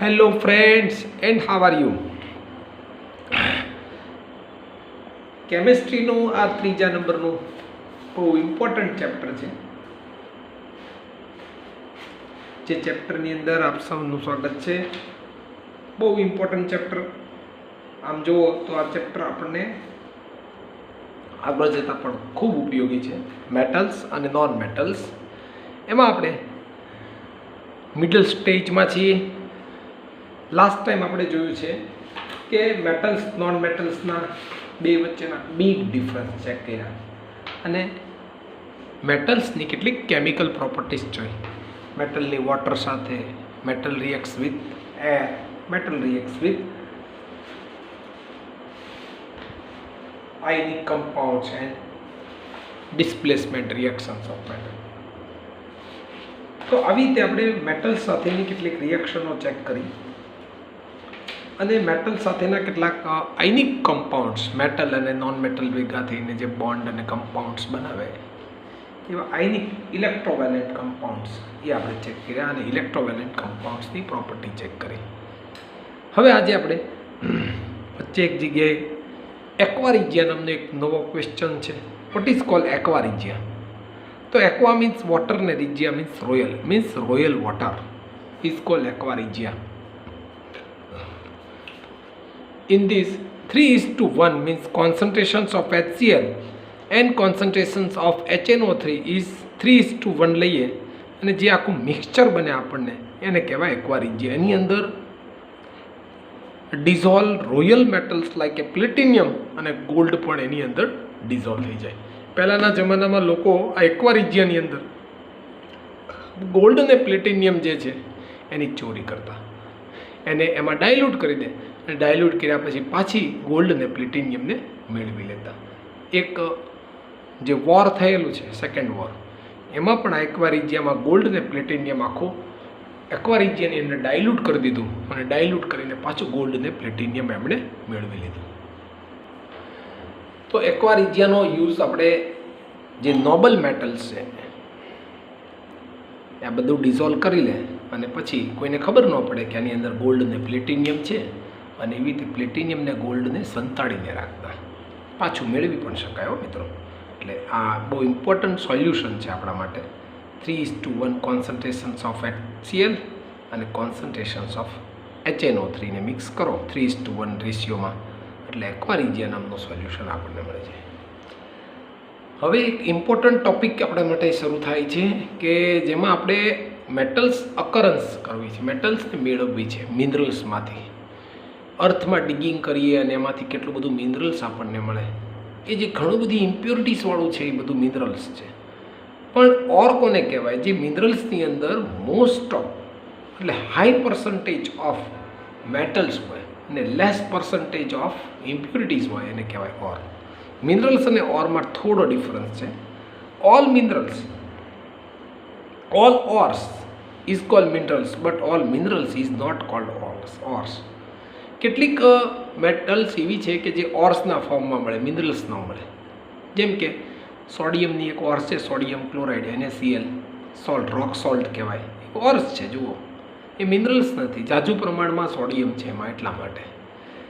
Hello friends, and how are you? કેમેસ્ટ્રીનું આ ત્રીજા નંબરનું બહુ ઇમ્પોર્ટન્ટ ચેપ્ટર છે. જે ચેપ્ટરની અંદર આપ સૌનું સ્વાગત છે. બહુ ઇમ્પોર્ટન્ટ ચેપ્ટર. આમ જુઓ તો આ ચેપ્ટર આપણને આગળ જતાં પણ ખૂબ ઉપયોગી છે. મેટલ્સ અને નોન મેટલ્સ, એમાં આપણે મિડલ સ્ટેજમાં છીએ. લાસ્ટ ટાઈમ આપણે જોયું છે કે મેટલ્સ નોન મેટલ્સના બે વચ્ચેના બિગ ડિફરન્સ ચેક કર્યા અને મેટલ્સની કેટલીક કેમિકલ પ્રોપર્ટીઝ જોઈ. મેટલની વોટર સાથે, metal reacts with air, metal reacts with ionic compounds and displacement reactions of metal. તો આવી રીતે આપણે મેટલ સાથેની કેટલીક રિએક્શનો ચેક કરી અને મેટલ સાથેના કેટલાક આયનિક કમ્પાઉન્ડ્સ, મેટલ અને નોન મેટલ ભેગા થઈને જે બોન્ડ અને કમ્પાઉન્ડ્સ બનાવે એવા આયનિક ઇલેક્ટ્રોવેલેન્ટ કમ્પાઉન્ડ્સ એ આપણે ચેક કર્યા અને ઇલેક્ટ્રોવેલેન્ટ કમ્પાઉન્ડ્સની પ્રોપર્ટી ચેક કરી. હવે આજે આપણે વચ્ચે એક જગ્યાએ એક્વા નામનો એક નવો ક્વેશ્ચન છે. What is called aqua regia? તો એક્વા મીન્સ વોટર ને regia means royal water is called aqua regia. In this 3:1 means concentrations of HCl and concentrations of HNO3 is 3:1 લઈએ અને જે આખું મિક્સચર બને આપણને એને કહેવાય એક્વા રિજિયા. એની અંદર ડિઝોલ્વ રોયલ મેટલ્સ લાઈક એ પ્લેટિનિયમ અને ગોલ્ડ પણ એની અંદર ડિઝોલ્વ થઈ જાય. પહેલાંના જમાનામાં લોકો આ એક્વા રિજિયાની અંદર ગોલ્ડ અને પ્લેટિનિયમ જે છે એની ચોરી કરતા, એને એમાં ડાયલ્યુટ કરી દે અને ડાયલ્યુટ કર્યા પછી પાછી ગોલ્ડ ને પ્લેટિનિયમને મેળવી લેતા. એક જે વોર થયેલું છે, સેકન્ડ વોર, એમાં પણ આ એક્વા રિજિયામાં ગોલ્ડ ને પ્લેટિનિયમ આખો એક્વા રિજિયાની અંદર ડાયલ્યુટ કરી દીધું અને ડાયલ્યુટ કરીને પાછું ગોલ્ડ ને પ્લેટિનિયમ એમણે મેળવી લીધું. તો એક્વા રિજિયાનો યુઝ આપણે જે નોબલ મેટલ્સ છે આ બધું ડિઝોલ્વ કરી લે અને પછી કોઈને ખબર ન પડે કે આની અંદર ગોલ્ડ ને પ્લેટિનિયમ છે અને એવી રીતે પ્લેટિનિયમને ગોલ્ડને સંતાડીને રાખતા. પાછું મેળવી પણ શકાય મિત્રો. એટલે આ બહુ ઇમ્પોર્ટન્ટ સોલ્યુશન છે આપણા માટે. 3:1 કોન્સન્ટ્રેશન્સ ઓફ HCl અને કોન્સન્ટ્રેશન્સ ઓફ HNO3 ને મિક્સ કરો 3:1 રેશિયોમાં, એટલે એક્વા રિજિયા નામનું સોલ્યુશન આપણને મળે છે. હવે એક ઇમ્પોર્ટન્ટ ટોપિક આપણા માટે શરૂ થાય છે કે જેમાં આપણે મેટલ્સ અકરન્સ કરવી છે, મેટલ્સને મેળવવી છે મિનરલ્સમાંથી. અર્થમાં ડિગિંગ કરીએ અને એમાંથી કેટલું બધું મિનરલ્સ આપણને મળે. એ જે ઘણું બધી ઇમ્પ્યોરિટીસવાળું છે એ બધું મિનરલ્સ છે. પણ ઓર કોને કહેવાય? જે મિનરલ્સની અંદર મોસ્ટ ઓફ એટલે હાઈ પર્સન્ટેજ ઓફ મેટલ્સ હોય અને લેસ પર્સન્ટેજ ઓફ ઇમ્પ્યોરિટીઝ હોય એને કહેવાય ઓર. મિનરલ્સ અને ઓરમાં થોડો ડિફરન્સ છે. All minerals, all ores is called minerals but all minerals is not called ores. કેટલીક મેટલ્સ એવી છે કે જે ઓર્સના ફોર્મમાં મળે, મિનરલ્સ ન મળે. જેમ કે સોડિયમની એક ઓર્સ છે, સોડિયમ ક્લોરાઇડ, NaCl, સોલ્ટ, રોક સોલ્ટ કહેવાય, એક ઓર્સ છે. જુઓ, એ મિનરલ્સ નથી, ઝાઝુ પ્રમાણમાં સોડિયમ છે એમાં, એટલા માટે.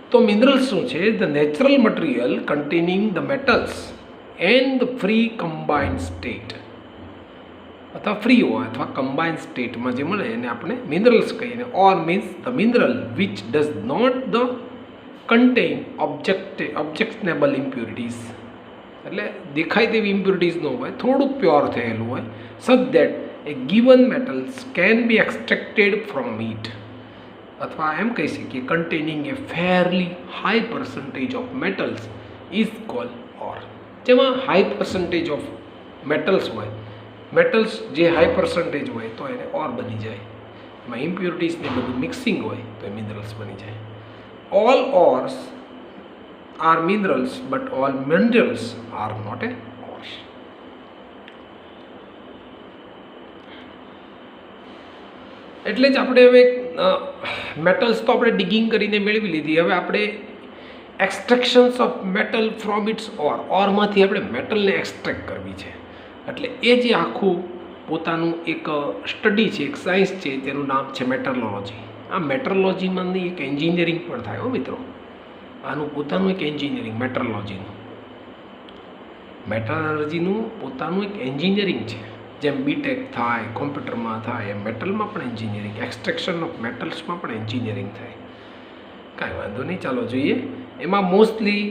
તો મિનરલ્સ શું છે? The natural material containing the metals and the free combined state, અથવા ફ્રી હોય અથવા કમ્બાઇન્ડ સ્ટેટમાં જે મળે એને આપણે મિનરલ્સ કહીએ. Ore means the mineral which does not the contain objectionable impurities, એટલે દેખાય તેવી ઇમ્પ્યોરિટીઝ ન હોય, થોડુંક પ્યોર થયેલું હોય, such that a given metals can be extracted from it, અથવા એમ કહી શકીએ containing a fairly high percentage of metals is called ore. જેમાં હાઈ પર્સન્ટેજ ઓફ મેટલ્સ હોય, મેટલ્સ જે હાઈ પર્સન્ટેજ હોય તો એને ઓર બની જાય. એમાં ઇમ્પ્યોરિટીઝને બધું મિક્સિંગ હોય તો એ મિનરલ્સ બની જાય. All ores are minerals but all minerals are not a ores. એટલે જ આપણે હવે મેટલ્સ તો આપણે ડિગિંગ કરીને મેળવી લીધી. હવે આપણે extractions of metal from it's ઓરમાંથી આપણે મેટલને એક્સટ્રેક્ટ કરવી છે. એટલે એ જે આખું પોતાનું એક સ્ટડી છે, એક સાયન્સ છે, તેનું નામ છે મેટરોલોજી. આ મેટ્રોલોજીમાંની એક એન્જિનિયરિંગ પણ થાય હો મિત્રો. આનું પોતાનું એક એન્જિનિયરિંગ મેટલર્જીનું પોતાનું એક એન્જિનિયરિંગ છે. જેમ બીટેક થાય કોમ્પ્યુટરમાં થાય એમ મેટલમાં પણ એન્જિનિયરિંગ, એક્સટ્રેક્શન ઓફ મેટલ્સમાં પણ એન્જિનિયરિંગ થાય. કાંઈ વાંધો નહીં, ચાલો જોઈએ. એમાં મોસ્ટલી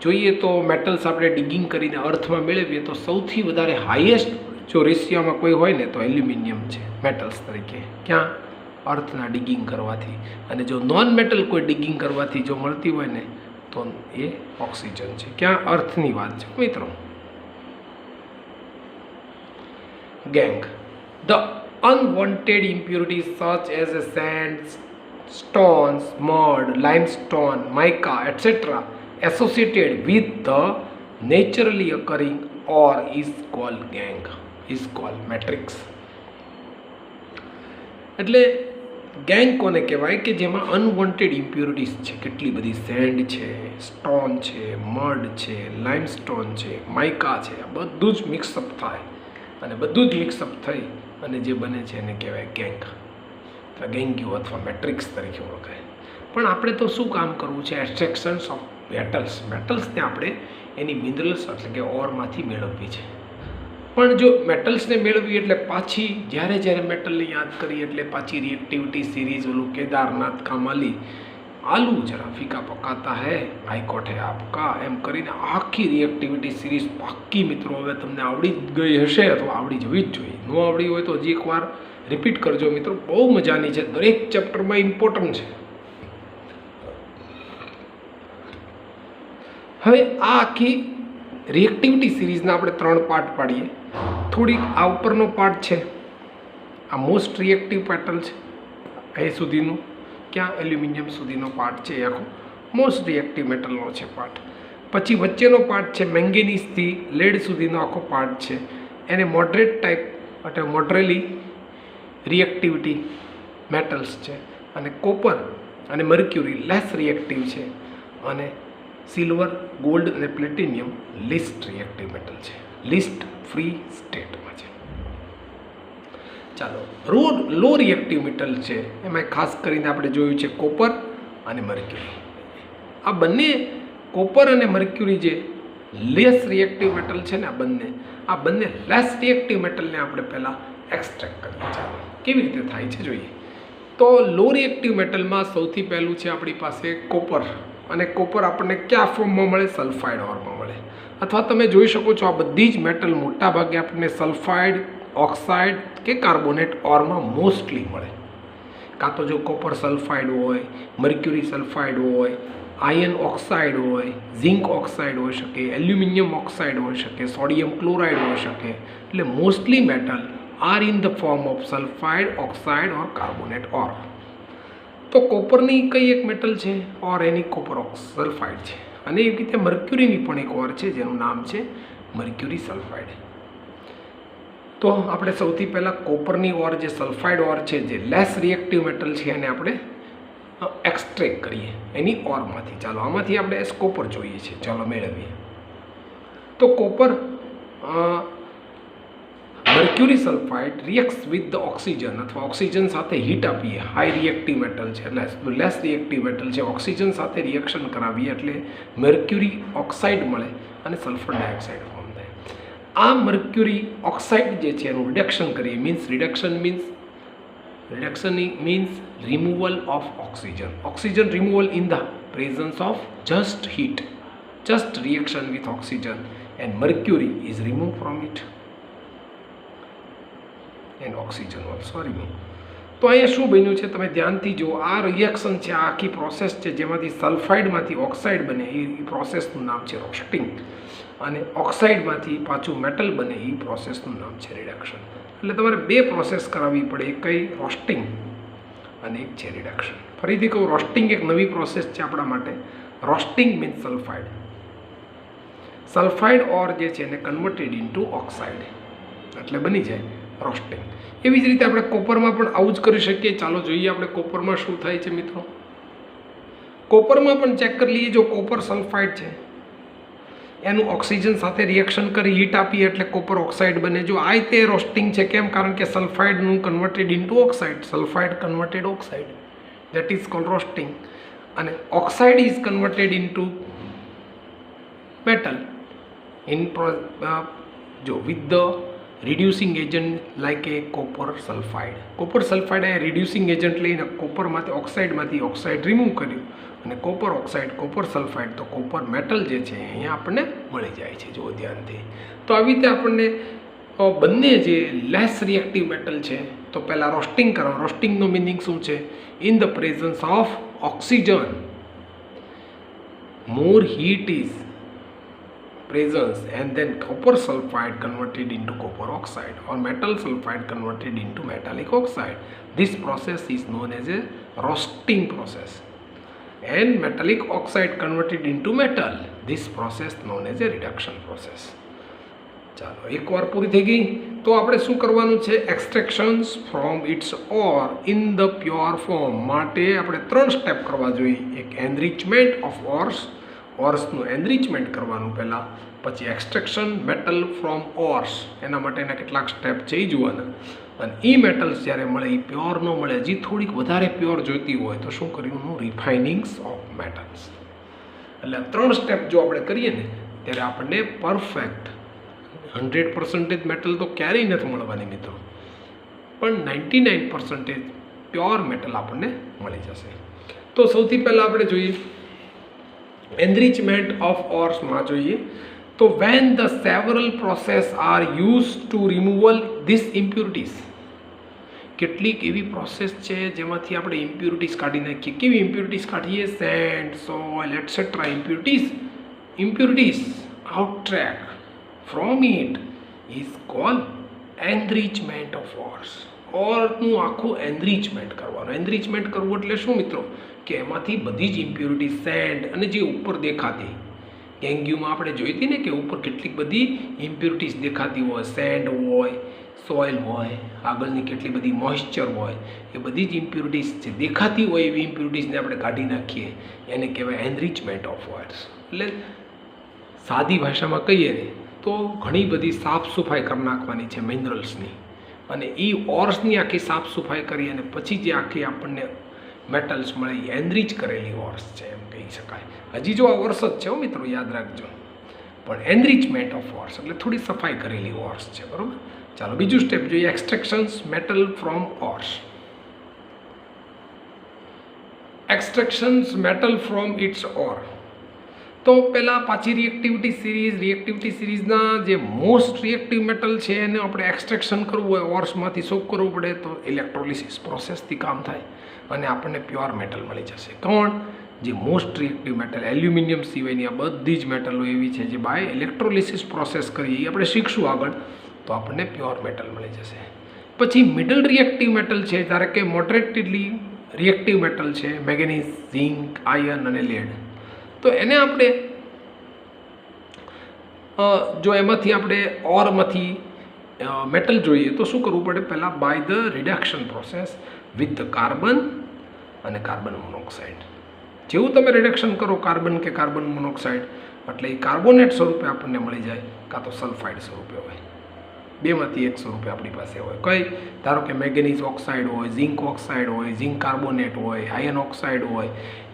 જોઈએ તો મેટલ્સ આપણે ડિગિંગ કરીને અર્થમાં મેળવીએ તો સૌથી વધારે હાઈએસ્ટ જો રેશિયોમાં કોઈ હોય ને તો એલ્યુમિનિયમ છે મેટલ્સ તરીકે. ક્યાં? અર્થના ડિગિંગ કરવાથી. અને જો નોન મેટલ કોઈ ડિગિંગ કરવાથી જો મળતી હોય ને તો એ ઓક્સિજન છે. ક્યાં? અર્થની વાત છે મિત્રો. Gangue. The unwanted impurities such as sand, stones, mud, limestone, mica, etc. associated with the naturally occurring ore is called gangue, is called matrix. એટલે ગેંગ કોને કહેવાય કે જેમાં અનવોન્ટેડ ઇમ્પ્યોરિટીઝ છે, કેટલી બધી સેન્ડ છે, સ્ટોન છે, મડ છે, લાઇમસ્ટોન છે, માઇકા છે, આ બધું જ મિક્સઅપ થાય અને બધું જ મિક્સઅપ થઈ અને જે બને છે એને કહેવાય ગેંગ અથવા ગેંગ્યુ અથવા મેટ્રિક્સ તરીકે ઓળખાય. પણ આપણે તો શું કામ કરવું છે? એક્સટ્રેક્શન્સ ઓફ મેટલ્સને આપણે એની મિનરલ્સ એટલે કે ઓરમાંથી મેળવવી છે. પણ જો મેટલ્સને મેળવી એટલે પાછી જ્યારે મેટલને યાદ કરીએ એટલે પાછી રિએક્ટિવિટી સિરીઝ ઓલું કેદારનાથ કામાલી આલુ જરા ફીકા પકાતા હે હાઈકોર્ટ હે આપકા એમ કરીને આખી રિએક્ટિવિટી સિરીઝ પાક્કી મિત્રો હવે તમને આવડી જ ગઈ હશે અથવા આવડી જવી જ જોઈએ. ન આવડી હોય તો હજી એકવાર રિપીટ કરજો મિત્રો, બહુ મજાની છે, દરેક ચેપ્ટરમાં ઇમ્પોર્ટન્ટ છે. હવે આ આખી રિએક્ટિવિટી સિરીઝના આપણે 3 પાર્ટ પાડીએ. થોડીક આ ઉપરનો પાર્ટ છે, આ મોસ્ટ રિએક્ટિવ મેટલ છે અહીં સુધીનું, ક્યાં એલ્યુમિનિયમ સુધીનો પાર્ટ છે એ આખો મોસ્ટ રિએક્ટિવ મેટલનો છે પાર્ટ. પછી વચ્ચેનો પાર્ટ છે મેંગેનીઝથી લેડ સુધીનો આખો પાર્ટ છે, એને મોડરેટ ટાઈપ એટલે મોડરેલી રિએક્ટિવિટી મેટલ્સ છે. અને કોપર અને મર્ક્યુરી લેસ રિએક્ટિવ છે, અને સિલ્વર, ગોલ્ડ અને પ્લેટિનિયમ લિસ્ટ રિએક્ટિવ મેટલ છે, લિસ્ટ ફ્રી સ્ટેટમાં છે. ચાલો, લો રિએક્ટિવ મેટલ છે એમાં ખાસ કરીને આપણે જોયું છે કોપર અને મર્ક્યુરી. આ બંને કોપર અને મર્ક્યુરી જે લેસ રિએક્ટિવ મેટલ છે ને આ બંને લેસ રિએક્ટિવ મેટલને આપણે પહેલાં એક્સટ્રેક્ટ કરીએ. ચાલો કેવી રીતે થાય છે જોઈએ. તો લો રિએક્ટિવ મેટલમાં સૌથી પહેલું છે આપણી પાસે કોપર. અને કોપર આપણને કયા ફોર્મમાં મળે? સલ્ફાઇડ ઓરમાં મળે. અથવા તમે જોઈ શકો છો આ બધી જ મેટલ મોટાભાગે આપણને સલ્ફાઇડ, ઓક્સાઇડ કે કાર્બોનેટ ઓરમાં મોસ્ટલી મળે. કાં તો જો કોપર સલ્ફાઇડ હોય, મર્ક્યુરી સલ્ફાઇડ હોય, આયર્ન ઓક્સાઇડ હોય, ઝિંક ઓક્સાઇડ હોઈ શકે, એલ્યુમિનિયમ ઓક્સાઇડ હોઈ શકે, સોડિયમ ક્લોરાઇડ હોઈ શકે. એટલે mostly metal are in the form of sulphide, oxide or carbonate ore. તો કોપરની કઈ એક મેટલ છે ઓર એની કોપર સલ્ફાઇડ છે. અને એવી રીતે મર્ક્યુરીની પણ એક ઓર છે જેનું નામ છે મર્ક્યુરી સલ્ફાઇડ. તો આપણે સૌથી પહેલાં કોપરની ઓર જે સલ્ફાઇડ ઓર છે જે લેસ રિએક્ટિવ મેટલ છે એને આપણે એક્સટ્રેક્ટ કરીએ એની ઓરમાંથી. ચાલો આમાંથી આપણે કોપર જોઈએ છે, ચાલો મેળવીએ. તો copper mercury sulphide reacts with the oxygen અથવા ઓક્સિજન સાથે હીટ આપીએ, હાઈ રિએક્ટિવ મેટલ છે એટલે લેસ રિએક્ટિવ મેટલ છે, ઓક્સિજન સાથે રિએક્શન કરાવીએ એટલે મર્ક્યુરી ઓક્સાઇડ મળે અને સલ્ફર ડાયોક્સાઇડ ફોર્મ થાય. આ મર્ક્યુરી ઓક્સાઇડ જે છે એનું રિડક્શન કરીએ, reduction means removal of oxygen removal in the presence of just heat, just reaction with oxygen and mercury is remove from it and oxygen also remove. તો અહીંયા શું બન્યું છે તમે ધ્યાનથી જુઓ. આ રિએક્શન છે, આ આખી પ્રોસેસ છે જેમાંથી સલ્ફાઇડમાંથી ઓક્સાઇડ બને એ પ્રોસેસનું નામ છે રોસ્ટિંગ, અને ઓક્સાઇડમાંથી પાછું મેટલ બને એ પ્રોસેસનું નામ છે રિડક્શન. એટલે તમારે 2 પ્રોસેસ કરાવવી પડે, એક કઈ રોસ્ટિંગ અને એક છે રિડક્શન. ફરીથી કહું, રોસ્ટિંગ એક નવી પ્રોસેસ છે આપણા માટે. રોસ્ટિંગ મીન્સ સલ્ફાઇડ ઓર જે છે એને કન્વર્ટેડ ઇન્ટુ ઓક્સાઇડ એટલે બની જાય રોસ્ટિંગ. એવી જ રીતે આપણે કોપરમાં પણ આવું જ કરી શકીએ. ચાલો જોઈએ આપણે કોપરમાં શું થાય છે મિત્રો. કોપરમાં પણ ચેક કરી લઈએ. જો કોપર સલ્ફાઇડ છે એનું ઓક્સિજન સાથે રિએક્શન કરી હીટ આપીએ એટલે કોપર ઓક્સાઇડ બને. જો આ તે રોસ્ટિંગ છે. કેમ? કારણ કે સલ્ફાઇડનું converted into oxide, sulphide converted oxide. that is called roasting. અને oxide is converted into metal in જો with the reducing agent like a copper sulphide. Copper sulphide એ રિડ્યુસિંગ એજન્ટ લઈને કોપરમાંથી ઓક્સાઇડ રિમૂવ કર્યું અને કોપર ઓક્સાઇડ કોપર સલ્ફાઇડ તો copper metal જે છે અહીંયા આપણને મળી જાય છે. જો ધ્યાનથી તો આવી રીતે આપણને બંને જે લેસ રિએક્ટિવ મેટલ છે તો પહેલાં રોસ્ટિંગ કરો. રોસ્ટિંગનો મિનિંગ શું છે? In the presence of oxygen more heat is presence and then copper sulfide converted into copper oxide or metal sulfide converted into metallic oxide. This process is known as a roasting process. And metallic oxide converted into metal, this process known as a reduction process. ચાલો એકવાર પૂરી થઈ ગઈ તો આપણે શું કરવાનું છે? Extractions from its ore in the pure form માટે આપણે 3 સ્ટેપ કરવા જોઈએ. એક એનરિચમેન્ટ ઓફ ઓર્સનું એનરિચમેન્ટ કરવાનું પહેલાં, પછી એક્સટ્રેક્શન મેટલ ફ્રોમ ઓર્સ, એના માટેના કેટલાક સ્ટેપ છે એ જોવાના. અને એ મેટલ્સ જ્યારે મળે એ પ્યોર ન મળે, હજી થોડીક વધારે પ્યોર જોઈતી હોય તો શું કરવાનું? રિફાઇનિંગ્સ ઓફ મેટલ્સ. એટલે 3 સ્ટેપ જો આપણે કરીએ ને ત્યારે આપણને પરફેક્ટ 100% મેટલ તો ક્યારેય નથી મળવાની મિત્રો, પણ 99% પ્યોર મેટલ આપણને મળી જશે. તો સૌથી પહેલાં આપણે જોઈએ એનરિચમેન્ટ ઓફ ઓર્સમાં જોઈએ તો when the several process are use to removal this impurities. કેટલીક એવી પ્રોસેસ છે જેમાંથી આપણે ઇમ્પ્યુરિટીઝ કાઢી નાખીએ. કેવી ઇમ્પ્યુરિટીઝ કાઢીએ? Sand, soil et cetera impurities extract from it is called enrichment of ores. ઓરનું આખું એનરિચમેન્ટ કરવાનું. એનરિચમેન્ટ કરવું એટલે શું મિત્રો? કે એમાંથી બધી જ ઇમ્પ્યુરિટી સેન્ડ અને જે ઉપર દેખાતી ડેન્ગ્યુમાં આપણે જોઈ હતી ને કે ઉપર કેટલીક બધી ઇમ્પ્યુરિટીઝ દેખાતી હોય, સેન્ડ હોય, સોઇલ હોય, આગળની કેટલી બધી મોઇશ્ચર હોય, એ બધી જ ઇમ્પ્યુરિટીઝ જે દેખાતી હોય એવી ઇમ્પ્યુરિટીઝને આપણે કાઢી નાખીએ, એને કહેવાય એનરિચમેન્ટ ઓફ ઓર્સ. એટલે સાદી ભાષામાં કહીએ ને તો ઘણી બધી સાફ સફાઈ કરી નાખવાની છે મિનરલ્સની, અને એ ઓર્સની આખી સાફ સફાઈ કરી અને પછી જે આખી આપણને મેટલ્સ મળે એ એનરિચ કરેલી ઓર્સ છે એમ કહી શકાય. હજી જો આ ઓર્સ જ છે મિત્રો, યાદ રાખજો, પણ એનરિચમેન્ટ ઓફ ઓર્સ એટલે થોડી સફાઈ કરેલી ઓર્સ છે. બરાબર. ચાલો બીજું સ્ટેપ જોઈએ, extractions metal from ores. Extractions metal from its ore. તો પહેલાં પાછી રિએક્ટિવિટી સિરીઝના જે મોસ્ટ રિએક્ટિવ મેટલ છે એને આપણે એક્સટ્રેક્શન કરવું હોય, ઓર્સમાંથી સોક કરવું પડે તો ઇલેક્ટ્રોલિસિસ પ્રોસેસથી કામ થાય અને આપણને પ્યોર મેટલ મળી જશે. કોણ? જે મોસ્ટ રિએક્ટિવ મેટલ. એલ્યુમિનિયમ સિવાયની આ બધી જ મેટલો એવી છે જે બાય ઇલેક્ટ્રોલિસિસ પ્રોસેસ કરીએ, એ આપણે શીખશું આગળ, તો આપણને પ્યોર મેટલ મળી જશે. પછી મિડલ રિએક્ટિવ મેટલ છે, ધારો કે મોડરેટલી રિએક્ટિવ મેટલ છે મેંગેનીઝ, ઝિંક, આયર્ન અને લેડ. તો એને આપણે જો એમાંથી આપણે ઓરમાંથી મેટલ જોઈએ તો શું કરવું પડે? પહેલાં by the reduction process with the carbon અને કાર્બન મોનોક્સાઇડ. જેવું તમે રિડક્શન કરો કાર્બન કે કાર્બન મોનોક્સાઇડ એટલે એ કાર્બોનેટ સ્વરૂપે આપણને મળી જાય, કાં તો સલ્ફાઇડ સ્વરૂપે હોય. બેમાંથી એક સ્વરૂપે આપણી પાસે હોય. કઈ? ધારો કે મેંગેનીઝ ઓક્સાઇડ હોય, ઝિંક ઓક્સાઇડ હોય, ઝિંક કાર્બોનેટ હોય, આયર્ન ઓક્સાઇડ હોય,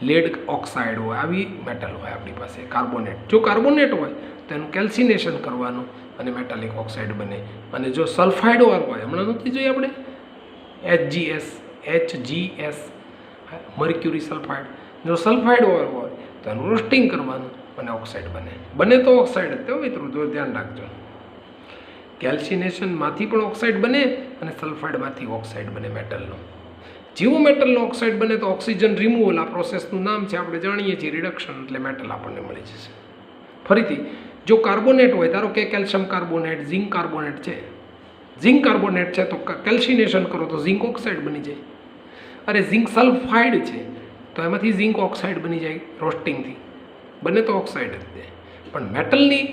લેડ ઓક્સાઇડ હોય, આવી મેટલ હોય આપણી પાસે કાર્બોનેટ. જો કાર્બોનેટ હોય તો એનું કેલ્સિનેશન કરવાનું અને મેટાલિક ઓક્સાઇડ બને. અને જો સલ્ફાઇડ હોય, હમણાં નથી જોઈએ આપણે HGS મર્ક્યુરી સલ્ફાઇડ, જો સલ્ફાઇડ હોય તો એનું રોસ્ટિંગ કરવાનું અને ઓક્સાઇડ બને તો ઓક્સાઇડ જ તેઓ મિત્રો, જો ધ્યાન રાખજો. કેલ્સિનેશનમાંથી પણ ઓક્સાઇડ બને અને સલ્ફાઇડમાંથી ઓક્સાઇડ બને મેટલનો. જેવું મેટલનો ઓક્સાઇડ બને તો ઓક્સિજન રિમૂવલ, આ પ્રોસેસનું નામ છે, આપણે જાણીએ છીએ રિડક્શન, એટલે મેટલ આપણને મળી જશે. ફરીથી જો કાર્બોનેટ હોય, ધારો કે કેલ્શિયમ કાર્બોનેટ, ઝિંક કાર્બોનેટ છે, ઝિંક કાર્બોનેટ છે તો કેલ્સિનેશન કરો તો ઝિંક ઓક્સાઇડ બની જાય. અરે ઝિંક સલ્ફાઇડ છે તો એમાંથી ઝિંક ઓક્સાઇડ બની જાય રોસ્ટિંગથી, બને તો ઓક્સાઇડ જ દે. પણ મેટલની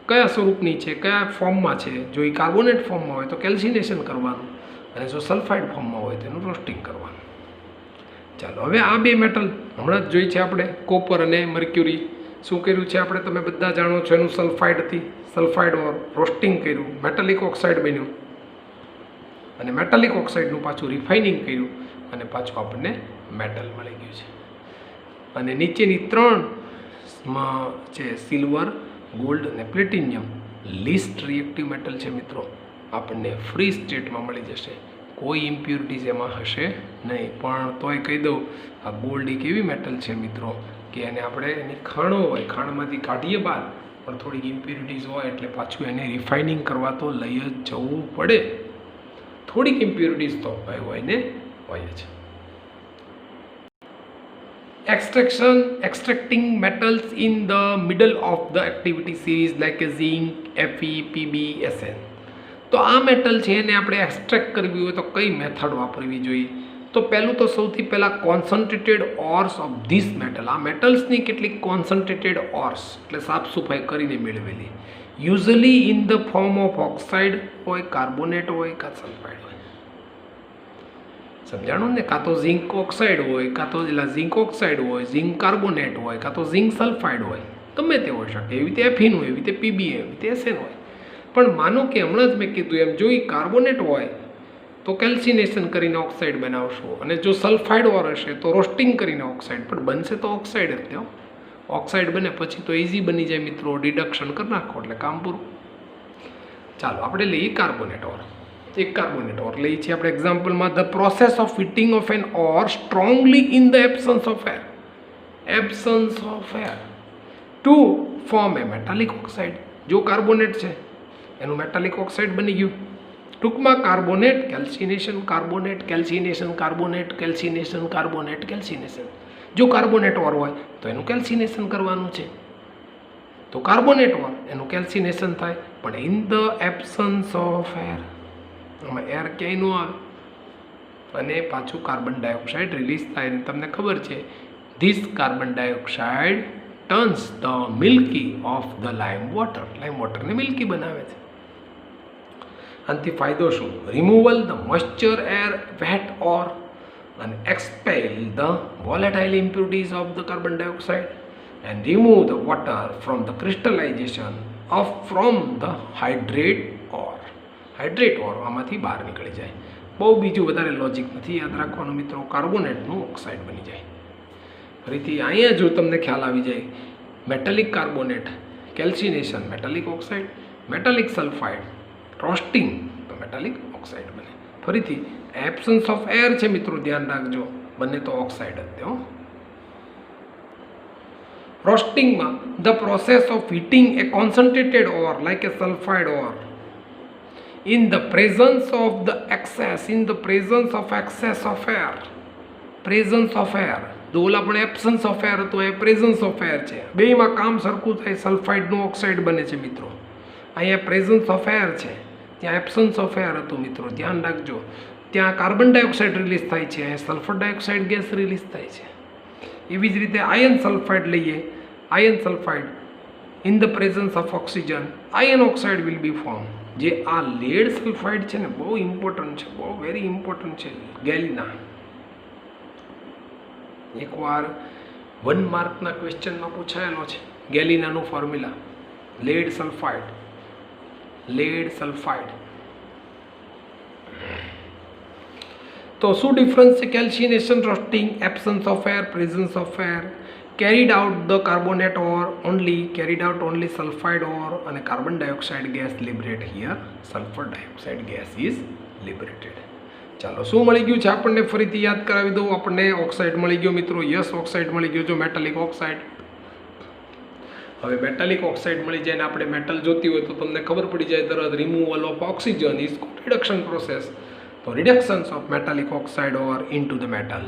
કયા સ્વરૂપની છે, કયા ફોર્મમાં છે? જો એ કાર્બોનેટ ફોર્મમાં હોય તો કેલ્સિનેશન કરવાનું, અને જો સલ્ફાઇડ ફોર્મમાં હોય તો એનું રોસ્ટિંગ કરવાનું. ચાલો હવે આ બે મેટલ હમણાં જ જોઈ છે આપણે, કોપર અને મર્ક્યુરી. શું કર્યું છે આપણે? તમે બધા જાણો છો, એનું સલ્ફાઇડ ઓર રોસ્ટિંગ કર્યું, મેટાલિક ઓક્સાઇડ બન્યું, અને મેટાલિક ઓક્સાઇડનું પાછું રિફાઇનિંગ કર્યું અને પાછું આપણને મેટલ મળી ગયું છે. અને નીચેની 3 છે સિલ્વર, ગોલ્ડ અને પ્લેટિનિયમ લીસ્ટ રિએક્ટિવ મેટલ છે મિત્રો. આપણને ફ્રી સ્ટેટમાં મળી જશે, કોઈ ઇમ્પ્યોરિટીઝ એમાં હશે નહીં. પણ તોય કહી દઉં, આ ગોલ્ડ એક એવી મેટલ છે મિત્રો કે એને આપણે એની ખાણો હોય, ખાણમાંથી કાઢીએ બહાર, પણ થોડીક ઇમ્પ્યોરિટીઝ હોય એટલે પાછું એને રિફાઇનિંગ કરવા તો લઈ જ જવું પડે. થોડીક ઇમ્પ્યોરિટીઝ તો હોય ને હોય જ. Extracting metals in the middle of the activity series like a zinc, Fe, Pb, Sn. તો આ મેટલ છે એને આપણે એક્સ્ટ્રેક્ટ કરવી હોય તો કઈ મેથડ વાપરવી જોઈએ? તો પહેલું તો સૌથી પહેલાં કોન્સન્ટ્રેટેડ ઓર્સ ઓફ ધીસ મેટલ. આ મેટલ્સની કેટલીક કોન્સન્ટ્રેટેડ ઓર્સ એટલે સાફ સફાઈ કરીને મેળવેલી, usually in the form of oxide હોય, કાર્બોનેટ હોય, કાં સલ્ફાઇડ હોય. સમજાણું ને? કાં તો ઝિંક ઓક્સાઇડ હોય, કાં તો ઝિંક ઓક્સાઇડ હોય, ઝિંક કાર્બોનેટ હોય, કાં તો ઝિંક સલ્ફાઇડ હોય, ગમે તે હોઈ શકે. એવી રીતે એફિન હોય, એવી રીતે પીબી, એવી રીતે એસએન હોય. પણ માનો કે હમણાં જ મેં કીધું એમ, જો એ કાર્બોનેટ હોય તો કેલ્સિનેશન કરીને ઓક્સાઇડ બનાવશો, અને જો સલ્ફાઇડ ઓર હશે તો રોસ્ટિંગ કરીને ઓક્સાઇડ. પણ બનશે તો ઓક્સાઇડ જ થયો. ઓક્સાઇડ બને પછી તો ઇઝી બની જાય મિત્રો, ડિડક્શન કરી નાખો એટલે કામ પૂરું. ચાલો આપણે લઈએ કાર્બોનેટ ઓર. એક કાર્બોનેટ ઓર લઈએ છીએ આપણે એક્ઝામ્પલમાં, the process of heating of an ore strongly in the absence of air, absence of air to form a metallic oxide. જો કાર્બોનેટ છે એનું મેટાલિક ઓક્સાઇડ બની ગયું. ટૂંકમાં carbonate, calcination, carbonate, calcination, carbonate, calcination, carbonate, calcination. જો carbonate ore હોય તો એનું કેલ્સિનેશન કરવાનું છે, તો કાર્બોનેટ ઓર એનું કેલ્સિનેશન થાય. પણ in the absence of air, આમાં એર ક્યાંય ન આવે અને પાછું કાર્બન ડાયોક્સાઇડ રિલીઝ થાય. અને તમને ખબર છે, this carbon dioxide turns the milky of the lime water. Lime વોટરને મિલ્કી બનાવે છે. આનાથી ફાયદો શું? Removal the moisture air wet ore, અને expel the volatile impurities of the carbon dioxide and remove the water from the crystallization of from the hydrate ore. Hydrate ore આમાંથી બહાર નીકળી જાય. બહુ બીજું વધારે લોજિક નથી, યાદ રાખવાનું મિત્રો. કાર્બોનેટનું ઓક્સાઇડ બની જાય. ફરીથી અહીંયા જો તમને ખ્યાલ આવી જાય, metallic carbonate, calcination, metallic oxide, metallic sulphide, roasting તો મેટાલિક ઓક્સાઇડ બને. ફરીથી એબ્સન્સ ઓફ એર છે મિત્રો, ધ્યાન રાખજો, બંને તો ઓક્સાઇડ જ થયો. રોસ્ટિંગમાં the process of heating a concentrated ore like a sulphide ore in the presence of the excess, in the presence of excess of air, presence of air. જો ઓલા પણ એબ્સન્સ ઓફ એર હતું, એ presence of air છે. બેમાં કામ સરખું થાય, સલ્ફાઇડનું oxide બને છે મિત્રો. અહીંયા પ્રેઝન્સ ઓફ એર છે, ત્યાં એબ્સન્સ ઓફ એર હતું મિત્રો, ધ્યાન રાખજો. ત્યાં કાર્બન ડાયોક્સાઇડ રિલીઝ થાય છે, અહીંયા સલ્ફર ડાયોક્સાઇડ ગેસ રિલીઝ થાય છે. એવી જ રીતે આયન સલ્ફાઇડ લઈએ, iron sulphide in the presence of oxygen, iron oxide will be form. જે આ લેડ સલ્ફાઇડ છે ને, બહુ ઇમ્પોર્ટન્ટ છે, બહુ વેરી ઇમ્પોર્ટન્ટ છે. ગેલિના એકવાર 1 માર્કના ક્વેશ્ચનમાં પૂછાયેલો છે. ગેલિનાનું formula, lead sulphide, lead sulphide. તો શું ડિફરન્સ છે? Calcination, roasting, absence of air, presence of air. carried out the carbonate ore only, carried out only sulfide ore, and carbon dioxide gas liberate here, sulfur dioxide gas is liberated. ચાલો, શું મળી ગયું છે આપણને? ફરીથી યાદ કરાવી દઉં. આપણને ઓક્સાઇડ મળી ગયો મિત્રો, યસ ઓક્સાઇડ મળી ગયો, જો મેટાલિક ઓક્સાઇડ. હવે મેટાલિક ઓક્સાઇડ મળી જાય ને આપણે મેટલ જોતી હોય તો તમને ખબર પડી જાય તરત, removal of oxygen is reduction process. તો reductions of metallic oxide ore into the metal.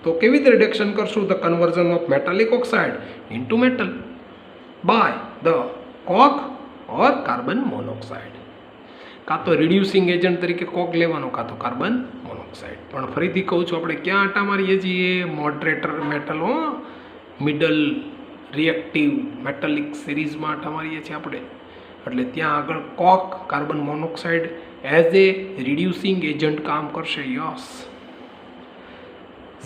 તો કેવી રીતે રિડક્શન કરશું? The conversion of metallic oxide into metal by the coke or carbon monoxide. કાં તો રિડ્યુસિંગ એજન્ટ તરીકે કોક લેવાનો, કાં તો કાર્બન મોનોક્સાઇડ. પણ ફરીથી કહું છું, આપણે ક્યાં આટા મારીએ છીએ? Moderator metal, middle reactive metallic સિરીઝમાં આટા મારીએ છીએ આપણે. એટલે ત્યાં આગળ coke, carbon monoxide as a reducing agent કામ કરશે. Yes.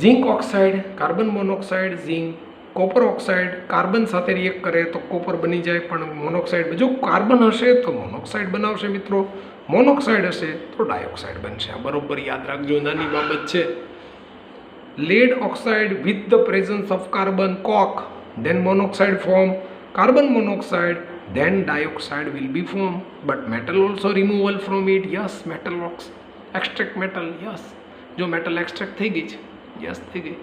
Zinc oxide, carbon monoxide, zinc, copper oxide carbon સાથે રિએક્ટ કરે તો કોપર બની જાય, પણ મોનોક્સાઇડ, જો કાર્બન હશે તો મોનોક્સાઇડ બનાવશે મિત્રો, મોનોક્સાઇડ હશે તો ડાયોક્સાઇડ બનશે. આ બરોબર યાદ રાખજો, નાની બાબત છે. lead oxide with the presence of carbon coke, then monoxide form, carbon monoxide, then dioxide will be formed. But metal also removal from it, yes. Metal extract metal, yes. જો મેટલ એક્સ્ટ્રેક્ટ થઈ ગઈ છે, yes થઈ ગઈ.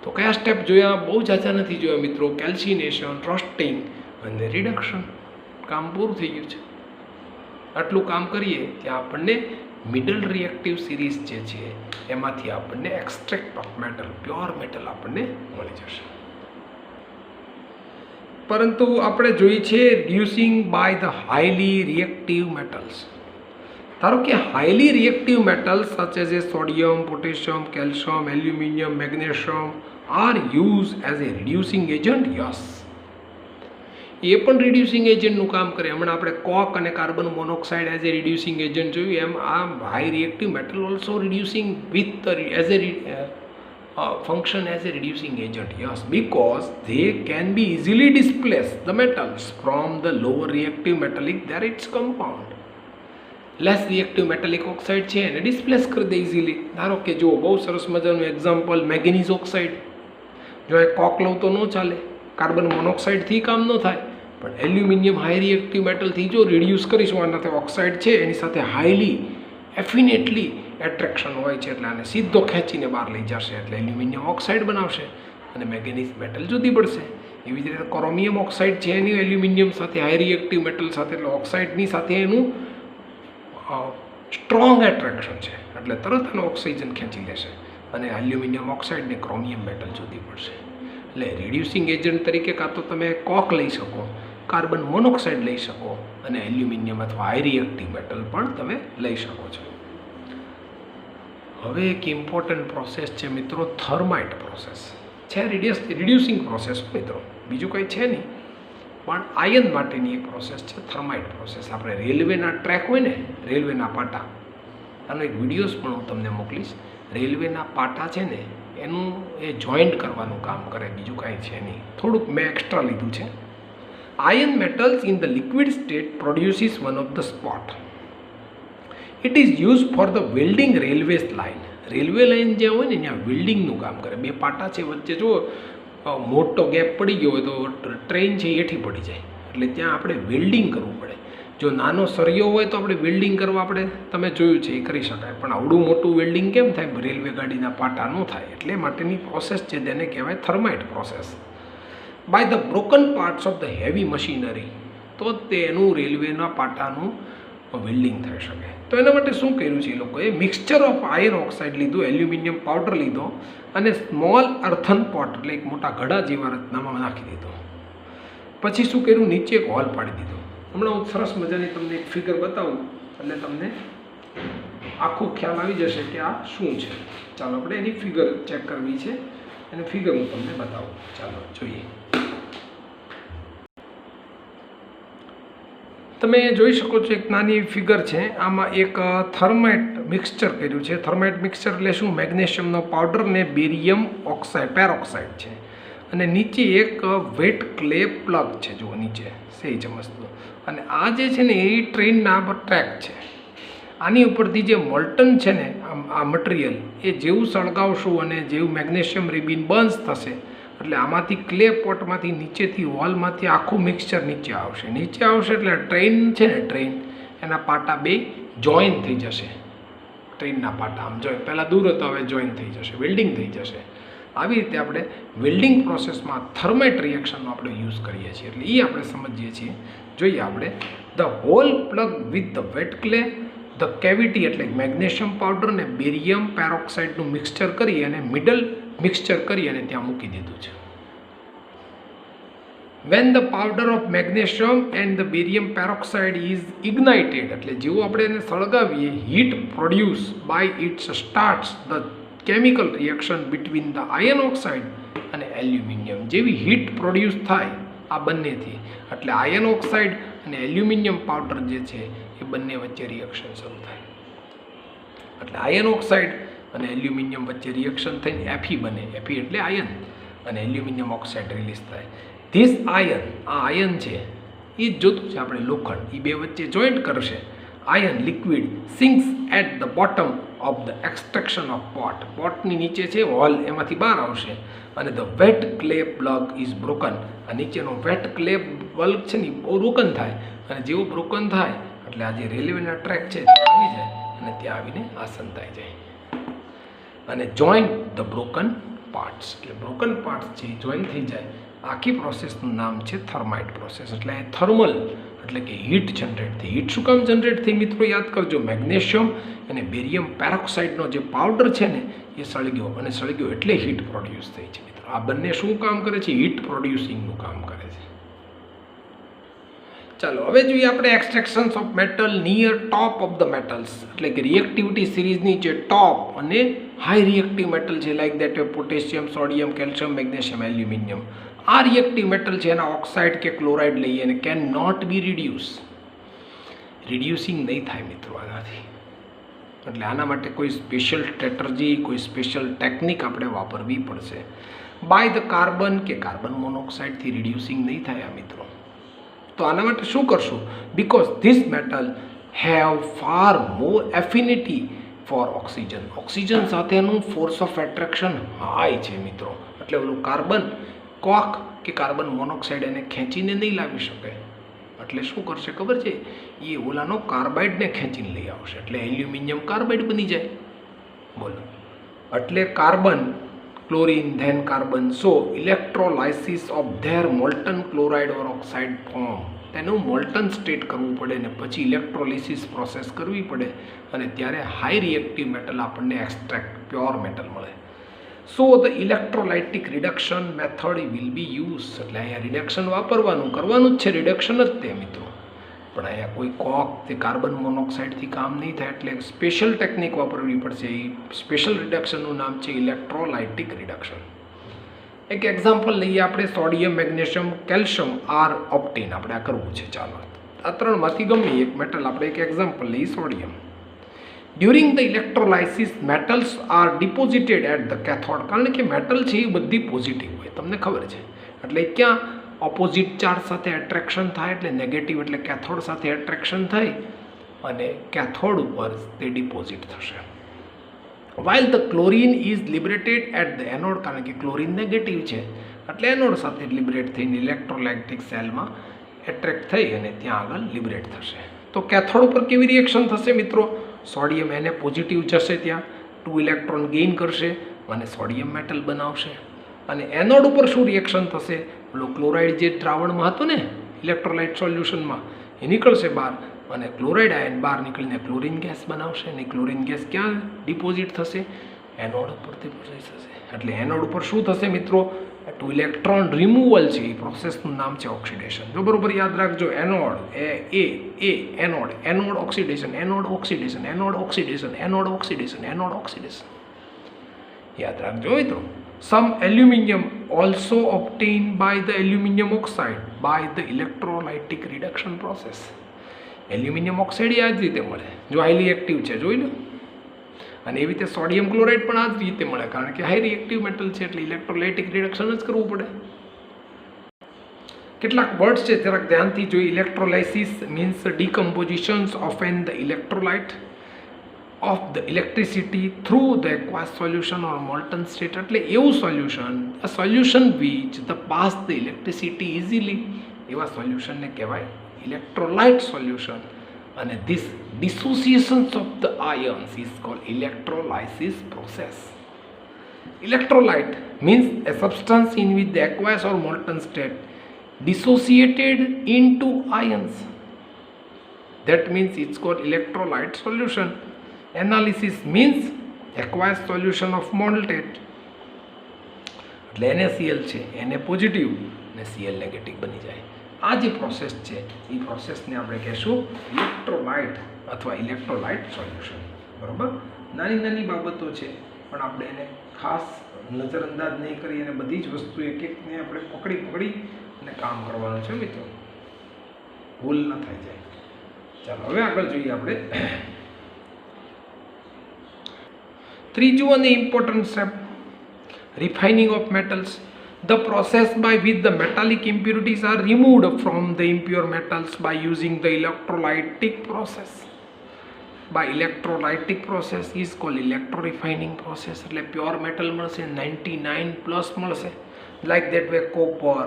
તો કયા step જોયા? બહુ ઝાઝા નથી જોયા મિત્રો. કેલ્સિનેશન, રોસ્ટિંગ અને રિડક્શન. કામ પૂરું થઈ ગયું છે. આટલું કામ કરીએ ત્યાં આપણને મિડલ રિએક્ટિવ સિરીઝ જે છે એમાંથી આપણને extract of metal, pure metal આપણને મળી જશે. પરંતુ આપણે જોઈએ છે reducing by the highly reactive metals. ધારો કે highly reactive metals such as a sodium, potassium, calcium, aluminium, magnesium are use as a reducing agent, yes. એ પણ રિડ્યુસિંગ એજન્ટનું કામ કરે. હમણાં આપણે કોક અને carbon monoxide as a reducing agent જોયું, એમ આ high reactive metal also reducing with as a function as a reducing agent, yes, because they can be easily displace the metals from the lower reactive metallic there its compound. Less reactive metallic oxide છે એને displace કરી દે easily. ધારો કે જુઓ બહુ સરસ મજાનું example manganese oxide. જો એ કોક લઉં તો ન ચાલે, કાર્બન મોનોક્સાઇડથી કામ ન થાય, પણ એલ્યુમિનિયમ હાઈ રિએક્ટિવ મેટલથી જો રિડ્યુસ કરીશું, આનાથી ઓક્સાઇડ છે એની સાથે હાઈલી એફિનેટલી એટ્રેક્શન હોય છે એટલે આને સીધો ખેંચીને બહાર લઈ જશે, એટલે એલ્યુમિનિયમ ઓક્સાઇડ બનાવશે અને મેંગેનીઝ મેટલ જુદી પડશે. એવી જ રીતે ક્રોમિયમ ઓક્સાઇડ છે એની એલ્યુમિનિયમ સાથે હાઈ રિએક્ટિવ મેટલ સાથે, એટલે ઓક્સાઇડની સાથે એનું સ્ટ્રોંગ એટ્રેક્શન છે એટલે તરત એનો ઓક્સિજન ખેંચી લેશે અને એલ્યુમિનિયમ ઓક્સાઇડ ને ક્રોમિયમ મેટલ જુદી પડશે. એટલે રિડ્યુસિંગ એજન્ટ તરીકે કાં તો તમે કોક લઈ શકો, કાર્બન મોનોક્સાઇડ લઈ શકો અને એલ્યુમિનિયમ અથવા હાઈ રિએક્ટિવ મેટલ પણ તમે લઈ શકો છો. હવે એક ઇમ્પોર્ટન્ટ પ્રોસેસ છે મિત્રો, થર્માઇટ પ્રોસેસ છે. રિડ્યુસિંગ પ્રોસેસ મિત્રો, બીજું કંઈ છે નહીં, પણ આયન માટેની એક પ્રોસેસ છે થર્માઇટ પ્રોસેસ. આપણે રેલવેના ટ્રેક હોય ને, રેલવેના પાટા, આનો એક વિડીયોઝ પણ હું તમને મોકલીશ. રેલવેના પાટા છે ને એનું એ જોઈન્ટ કરવાનું કામ કરે, બીજું કાંઈ છે નહીં. થોડુંક મેં એક્સ્ટ્રા લીધું છે. Iron metals in the liquid state produces one of the spot. It is use for the welding railways line. Railway line જ્યાં હોય ને ત્યાં વેલ્ડિંગનું કામ કરે. બે પાટા છે વચ્ચે જો મોટો ગેપ પડી ગયો હોય તો ટ્રેન છે એઠી પડી જાય, એટલે ત્યાં આપણે વેલ્ડિંગ કરવું પડે. જો નાનો સળિયો હોય તો આપણે વેલ્ડિંગ કરવા આપણે તમે જોયું છે એ કરી શકાય, પણ આવડું મોટું વેલ્ડિંગ કેમ થાય? રેલવે ગાડીના પાટા ન થાય. એટલે માટેની પ્રોસેસ છે તેને કહેવાય thermite process. By the broken parts of the heavy machinery, તો તેનું રેલવેના પાટાનું વેલ્ડિંગ થઈ શકે. તો એના માટે શું કર્યું છે એ લોકોએ? મિક્સચર ઓફ આયર્ન ઓક્સાઇડ લીધું, એલ્યુમિનિયમ પાવડર લીધો અને સ્મોલ અર્થન પોટ એટલે એક મોટા ઘડા જેવા રચનામાં નાખી દીધો. પછી શું કર્યું? નીચે એક હોલ પાડી દીધો. હમણાં હું સરસ મજાની તમને એક ફિગર બતાવું એટલે તમને આખો ખ્યાલ આવી જશે કે આ શું છે. ચાલો આપણે એની ફિગર ચેક કરવી છે, અને ફિગર હું તમને બતાવું. ચાલો જોઈએ. તમે જોઈ શકો છો એક નાની ફિગર છે. આમાં એક થર્માઇટ મિક્સચર કર્યું છે. થર્માઇટ મિક્સચર એટલે શું? મેગ્નેશિયમનો પાવડર ને બેરિયમ ઓક્સાઇડ, પેરોક્સાઇડ છે, અને નીચે એક વેટ ક્લે પ્લગ છે. જુઓ નીચે સહી ચમચતો. અને આ જે છે ને એ ટ્રેનના ટ્રેક છે. આની ઉપરથી જે મોલ્ટન છે ને આ મટીરિયલ, એ જેવું સળગાવશું અને જેવું મેગ્નેશિયમ રિબિન બર્ન્સ થશે એટલે આમાંથી ક્લે પોટમાંથી નીચેથી વોલમાંથી આખું મિક્સચર નીચે આવશે. નીચે આવશે એટલે ટ્રેન છે ને, ટ્રેન એના પાટા બે જોઈન થઈ જશે. ટ્રેનના પાટા આમ જોઈન, પહેલાં દૂર હતો હવે જોઈન થઈ જશે, વેલ્ડિંગ થઈ જશે. આવી રીતે આપણે વેલ્ડિંગ પ્રોસેસમાં થર્માઇટ રિએક્શનનો આપણે યુઝ કરીએ છીએ. એટલે એ આપણે સમજીએ છીએ. જોઈએ આપણે the hole plug with the wet clay, the cavity એટલે મેગ્નેશિયમ પાવડર ને બેરિયમ પેરોક્સાઇડનું મિક્સચર કરી અને મિડલ મિક્સચર કરી અને ત્યાં મૂકી દીધું છે. When the powder of magnesium and the barium peroxide is ignited એટલે જેવું આપણે એને સળગાવીએ, heat produce by its starts the chemical reaction between the iron oxide અને એલ્યુમિનિયમ. જેવી હીટ પ્રોડ્યુસ થાય આ બંનેથી એટલે આયર્ન ઓક્સાઇડ અને એલ્યુમિનિયમ પાવડર જે છે એ બંને વચ્ચે રિએક્શન શરૂ થાય. એટલે આયર્ન ઓક્સાઇડ અને એલ્યુમિનિયમ વચ્ચે રિએક્શન થઈને એફી બને. એફી એટલે આયર્ન, અને એલ્યુમિનિયમ ઓક્સાઇડ રિલીઝ થાય. ધીસ આયર્ન, આ આયર્ન છે એ જ જોતું છે આપણે લોખંડ, એ બે વચ્ચે જોઈન્ટ કરશે. Iron liquid sinks at the bottom of the extraction of પોટની નીચે છે હોલ, એમાંથી બહાર આવશે અને the wet clay plug is broken. આ નીચેનો વેટ ક્લે પ્લગ છે ને બહુ બ્રોકન થાય, અને જેવું બ્રોકન થાય એટલે આ જે રેલવેના ટ્રેક છે ત્યાં આવી જાય અને ત્યાં આવીને આ સંતાઈ જાય. અને જોઈન ધ બ્રોકન પાર્ટ્સ, એટલે બ્રોકન પાર્ટ્સ છે જોઈન થઈ જાય. આખી પ્રોસેસનું નામ છે થર્માઇટ પ્રોસેસ. એટલે થર્મલ એટલે કે હીટ જનરેટ થઈ. હીટ શું કામ જનરેટ થઈ મિત્રો? યાદ કરજો, મેગ્નેશિયમ અને બેરિયમ પેરોક્સાઇડનો જે પાવડર છે ને એ સળગ્યો, અને સળગ્યો એટલે હીટ પ્રોડ્યુસ થઈ છે મિત્રો. આ બંને શું કામ કરે છે? હીટ પ્રોડ્યુસિંગનું કામ કરે છે. ચાલો હવે જોઈએ આપણે extractions of metal near top of the metals, એટલે કે રિએક્ટિવિટી સિરીઝની જે ટોપ અને હાઈ રિએક્ટિવ મેટલ છે, like that potassium, sodium, calcium, magnesium, aluminium. આ રિએક્ટિવ મેટલ છે એના ઓક્સાઇડ કે ક્લોરાઇડ લઈએ અને કેન નોટ બી રિડ્યુસિંગ નહીં થાય મિત્રો આનાથી. એટલે આના માટે કોઈ સ્પેશિયલ સ્ટ્રેટર્જી, કોઈ સ્પેશિયલ ટેકનિક આપણે વાપરવી પડશે. બાય ધ કાર્બન કે કાર્બન મોનોક્સાઇડથી રિડ્યુસિંગ નહીં થાય આ મિત્રો. તો આના માટે શું કરશું? Because this metal have far more affinity for oxygen. Oxygen સાથેનું ફોર્સ ઓફ એટ્રેક્શન હાઈ છે મિત્રો. એટલે ઓલું કાર્બન કોક કે કાર્બન મોનોક્સાઇડ એને ખેંચીને નહીં લાવી શકે. એટલે શું કરશે ખબર છે? એ ઓલાનો કાર્બાઇડને ખેંચીને લઈ આવશે, એટલે એલ્યુમિનિયમ કાર્બાઇડ બની જાય. બોલો, એટલે carbon, chlorine, then carbon. So electrolysis of their molten chloride or oxide form. તેનું મોલ્ટન સ્ટેટ કરવું પડે ને પછી ઇલેક્ટ્રોલિસિસ પ્રોસેસ કરવી પડે, અને ત્યારે હાઈ રિએક્ટિવ મેટલ આપણને એક્સટ્રેક્ટ પ્યોર મેટલ મળે. So the electrolytic reduction method will be use. એટલે અહીંયા રિડક્શન વાપરવાનું, કરવાનું જ છે, રિડક્શન જ તે મિત્રો. પણ અહીંયા કોઈ કોક તે કાર્બન મોનોક્સાઇડથી કામ નહીં થાય, એટલે સ્પેશિયલ ટેકનિક વાપરવી પડશે. એ સ્પેશિયલ રિડક્શનનું નામ છે ઇલેક્ટ્રોલાઇટિક રિડક્શન. એક એક્ઝામ્પલ લઈએ આપણે, sodium, magnesium, calcium are obtain. આપણે આ કરવું છે. ચાલો આ ત્રણમાંથી ગમે એક મેટલ આપણે એક એક્ઝામ્પલ લઈએ, sodium. During the electrolysis metals are deposited at the cathode. કારણ કે મેટલ છે એ બધી પોઝિટિવ હોય, તમને ખબર છે. એટલે ક્યાં ઓપોઝિટ ચાર્જ સાથે એટ્રેક્શન થાય, એટલે નેગેટિવ, એટલે કેથોડ સાથે એટ્રેક્શન થાય અને કેથોડ ઉપર તે ડિપોઝિટ થશે. While the chlorine is liberated at the anode. કારણ કે ક્લોરીન નેગેટિવ છે એટલે એનોડ સાથે લિબરેટ થઈને ઇલેક્ટ્રોલાઇટિક સેલમાં એટ્રેક્ટ થઈ અને ત્યાં આગળ લિબરેટ થશે. તો કેથોડ ઉપર કેવી રિએક્શન થશે મિત્રો? સોડિયમ એને પોઝિટિવ જશે, ત્યાં 2 ઇલેક્ટ્રોન ગેઇન કરશે અને સોડિયમ મેટલ બનાવશે. અને એનોડ ઉપર શું રિએક્શન થશે? પેલો ક્લોરાઇડ જે દ્રાવણમાં હતો ને ઇલેક્ટ્રોલાઇટ સોલ્યુશનમાં, એ નીકળશે બહાર અને ક્લોરાઇડ આયન બહાર નીકળીને ક્લોરીન ગેસ બનાવશે. અને ક્લોરીન ગેસ ક્યાં ડિપોઝિટ થશે? એનોડ ઉપર ડિપોઝિટ થશે. એટલે એનોડ ઉપર શું થશે મિત્રો? 2 ઇલેક્ટ્રોન રિમૂવલ છે. એ પ્રોસેસનું નામ છે ઓક્સિડેશન. જો બરોબર યાદ રાખજો, anode anode oxidation, anode oxidation, anode oxidation, anode oxidation, anode oxidation. યાદ રાખજો મિત્રો. Some aluminium also obtain by the aluminium oxide by the electrolytic reduction process. Aluminium oxide આ જ રીતે મળે, જો હાઈલી એક્ટિવ છે, જોઈ લો. અને એવી રીતે સોડિયમ ક્લોરાઇડ પણ આ જ રીતે મળે, કારણ કે હાઈ રિએક્ટિવ મેટલ છે એટલે ઇલેક્ટ્રોલાઇટિક રિડક્શન જ કરવું પડે. કેટલાક વર્ડ્સ છે જરાક ધ્યાનથી જોઈ. Electrolysis means decompositions of an the electrolyte of the electricity through the aqueous solution or molten state. એટલે એવું solution, a solution which the pass the electricity easily, એવા સોલ્યુશનને કહેવાય ઇલેક્ટ્રોલાઇટ સોલ્યુશન. અને this dissociations of the ions is called electrolysis process. Electrolyte means a substance in which the aqueous or molten state dissociated into ions. That means it's called electrolyte solution. Analysis means aqueous solution of molten. એટલે NaCl છે એને positive અને Cl negative બની જાય. આ જે process છે એ પ્રોસેસને આપણે કહેશું ઇલેક્ટ્રોલાઇટ અથવા ઇલેક્ટ્રોલાઇટ સોલ્યુશન. બરાબર, નાની નાની બાબતો છે પણ આપણે એને ખાસ નજરઅંદાજ નહીં કરી અને બધી જ વસ્તુ એક એકને આપણે પકડી અને કામ કરવાનું છે મિત્રો, ભૂલ ન થઈ જાય. ચાલો હવે આગળ જોઈએ આપણે ત્રીજું અને important step, refining of metals. The process by which the metallic impurities are removed from the impure metals by using the electrolytic process. By electrolytic process is called electro refining process. એટલે pure metal મળશે 99+ મળશે. Like that way copper,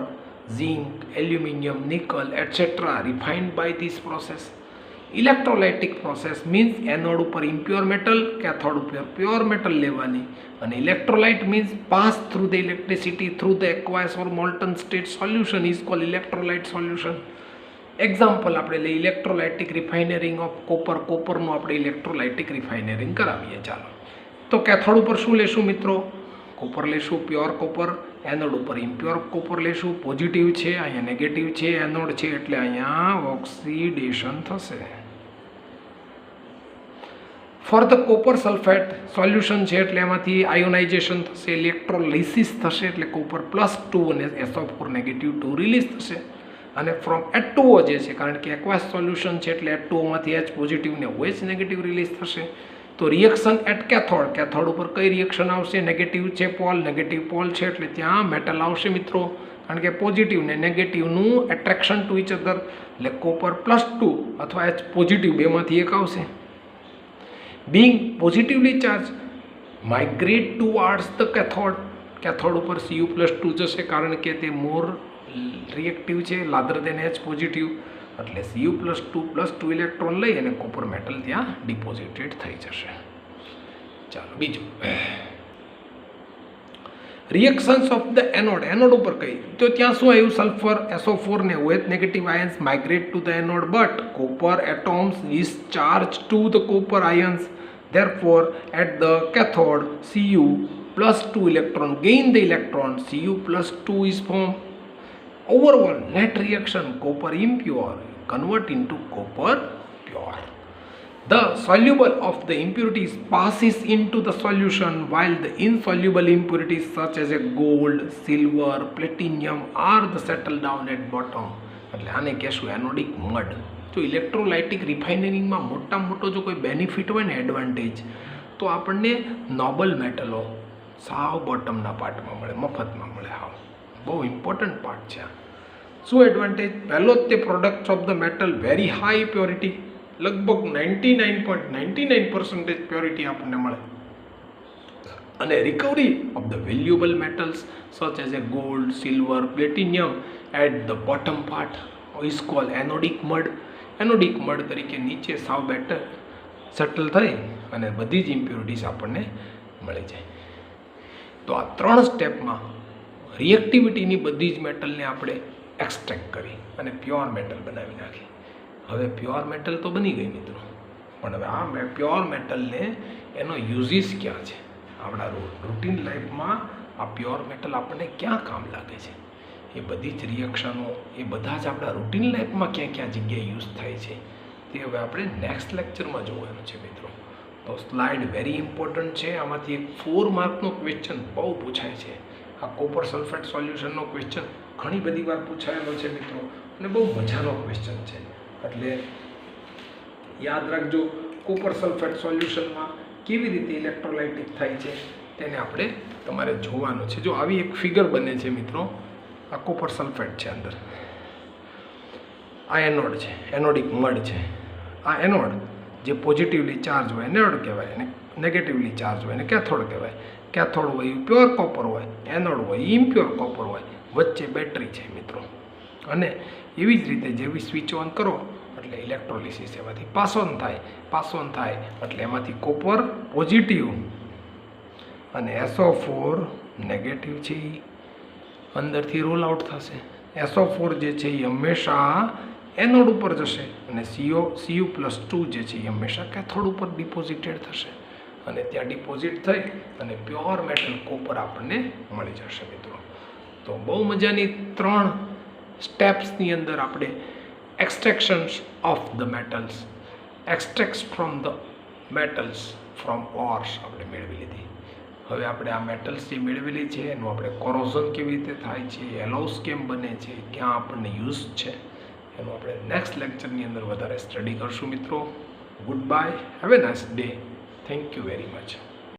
zinc, aluminium, nickel etcetera refined by this process. Electrolytic process means anode ઉપર impure metal, cathode ઉપર pure metal લેવાની. અને electrolyte means pass through the electricity through the aqueous or molten state solution is called electrolyte solution. Example આપણે લઈએ electrolytic refining of copper. કોપરનું આપણે electrolytic રિફાઇનરિંગ કરાવીએ. ચાલો, તો કેથોડ ઉપર શું લેશું મિત્રો? કોપર લેશું, પ્યોર કોપર. એનોડ ઉપર ઇમ્પ્યોર કોપર લેશું. પોઝિટિવ છે, અહીંયા નેગેટિવ છે, એનોડ છે એટલે અહીંયા ઓક્સિડેશન થશે. For the copper sulphate solution છે એટલે એમાંથી આયોનાઇઝેશન થશે, ઇલેક્ટ્રોલિસિસ થશે એટલે કોપર +2 અને SO4 -2 રિલીઝ થશે. અને ફ્રોમ H2O જે છે, કારણ કે એક્વાસ સોલ્યુશન છે એટલે H2O માંથી H પોઝિટિવ ને OH રિલીઝ થશે. તો રિએક્શન એટ કેથોડ, કેથોડ ઉપર કઈ રિએક્શન આવશે? નેગેટિવ છે પોલ, નેગેટિવ પોલ છે એટલે ત્યાં મેટલ આવશે મિત્રો, કારણ કે પોઝિટિવ ને નેગેટિવનું એટ્રેક્શન ટુ ઇચ અધર એટલે કોપર +2 અથવા H પોઝિટિવ બેમાંથી એક આવશે. Being positively charge migrate towards the cathode. Cathode ઉપર Cu+2 જશે કારણ કે તે મોર રિએક્ટિવ છે લાધર દેન H પોઝિટિવ, એટલે Cu+2 ઇલેક્ટ્રોન લઈ અને કોપર મેટલ ત્યાં ડિપોઝિટેડ થઈ જશે. ચાલો બીજું, reactions of the anode. Anode ઉપર કઈ તો ત્યાં શું આવ્યું? સલ્ફર SO4 ને OH negative ions migrate to the anode, but copper એટોમ્સ discharge to the copper ions. Therefore at the cathode Cu+2 electron gain the electron, Cu+2 is formed. Overall net reaction copper impure convert into copper pure. The soluble of the impurities passes into the solution while the insoluble impurities such as a gold, silver, platinum are the settle down at bottom. એટલે આને કહેશું એનોડિક mud. જો electrolytic રિફાઇનરિંગમાં મોટામાં મોટો જો કોઈ benefit હોય ને, એડવાન્ટેજ, તો આપણને નોબલ મેટલો સાવ બોટમના પાર્ટમાં મળે, મફતમાં મળે. હાવ બહુ ઇમ્પોર્ટન્ટ પાર્ટ છે. શું એડવાન્ટેજ? પહેલો જ તે products of the metal very high purity, લગભગ 99.99% પ્યોરિટી આપણને મળે. અને recovery of the valuable metals such as a gold, silver, platinum at the bottom part is called anodic mud. Anodic mud તરીકે નીચે સાવ બેટર સેટલ થઈ અને બધી જ ઇમ્પ્યોરિટીઝ આપણને મળી જાય. તો આ 3 સ્ટેપમાં રિએક્ટિવિટીની બધી જ મેટલને આપણે એક્સટ્રેક્ટ કરી અને પ્યોર મેટલ બનાવી નાખી. હવે પ્યોર મેટલ તો બની ગઈ મિત્રો, પણ હવે આ પ્યોર મેટલને એનો યુઝિસ ક્યાં છે? આપણા રૂટીન લાઈફમાં આ પ્યોર મેટલ આપણને ક્યાં કામ લાગે છે? એ બધી જ રિએક્શનો, એ બધા જ આપણા રૂટીન લાઈફમાં ક્યાં ક્યાં જગ્યાએ યુઝ થાય છે તે હવે આપણે નેક્સ્ટ લેક્ચરમાં જોવાનું છે મિત્રો. તો સ્લાઇડ વેરી ઇમ્પોર્ટન્ટ છે. આમાંથી એક 4 માર્કનો ક્વેશ્ચન બહુ પૂછાય છે. આ કોપર સલ્ફેટ સોલ્યુશનનો ક્વેશ્ચન ઘણી બધી વાર પૂછાયેલો છે મિત્રો, અને બહુ મજાનો ક્વેશ્ચન છે. એટલે યાદ રાખજો, કોપર સલ્ફેટ સોલ્યુશનમાં કેવી રીતે ઇલેક્ટ્રોલાઇટિક થાય છે તેને આપણે તમારે જોવાનું છે. જો આવી એક ફિગર બને છે મિત્રો, આ કોપર સલ્ફેટ છે, અંદર આ એનોડ છે, એનોડિક મડ છે. આ એનોડ જે પોઝિટિવલી ચાર્જ હોય એનોડ કહેવાય, અને નેગેટિવલી ચાર્જ હોય એને કેથોડ કહેવાય. કેથોડ હોય એ પ્યોર કોપર હોય, એનોડ હોય એ ઇમ્પ્યોર કોપર હોય, વચ્ચે બેટરી છે મિત્રો. અને એવી જ રીતે જેવી સ્વિચ ઓન કરો એટલે ઇલેક્ટ્રોલિસિસ એમાંથી પાસ ઓન થાય એટલે એમાંથી કોપર પોઝિટિવ અને SO4 નેગેટિવ છે એ અંદરથી રોલ આઉટ થશે. SO4 જે છે એ હંમેશા એનોડ ઉપર જશે અને Cu+2 જે છે એ હંમેશા કેથોડ ઉપર ડિપોઝિટેડ થશે અને ત્યાં ડિપોઝિટ થઈ અને પ્યોર મેટલ કોપર આપણને મળી જશે મિત્રો. તો બહુ મજાની 3 સ્ટેપ્સની અંદર આપણે extractions of the metals, extracts from the metals from ores આપણે મેળવી લીધી. હવે આપણે આ મેટલ્સ જે મેળવેલી છે એનું આપણે કોરોઝન કેવી રીતે થાય છે, એલોસ કેમ બને છે, ક્યાં આપણને યુઝ છે, એનું આપણે નેક્સ્ટ લેક્ચરની અંદર વધારે સ્ટડી કરશું મિત્રો. Good bye, have a nice day. Thank you very much.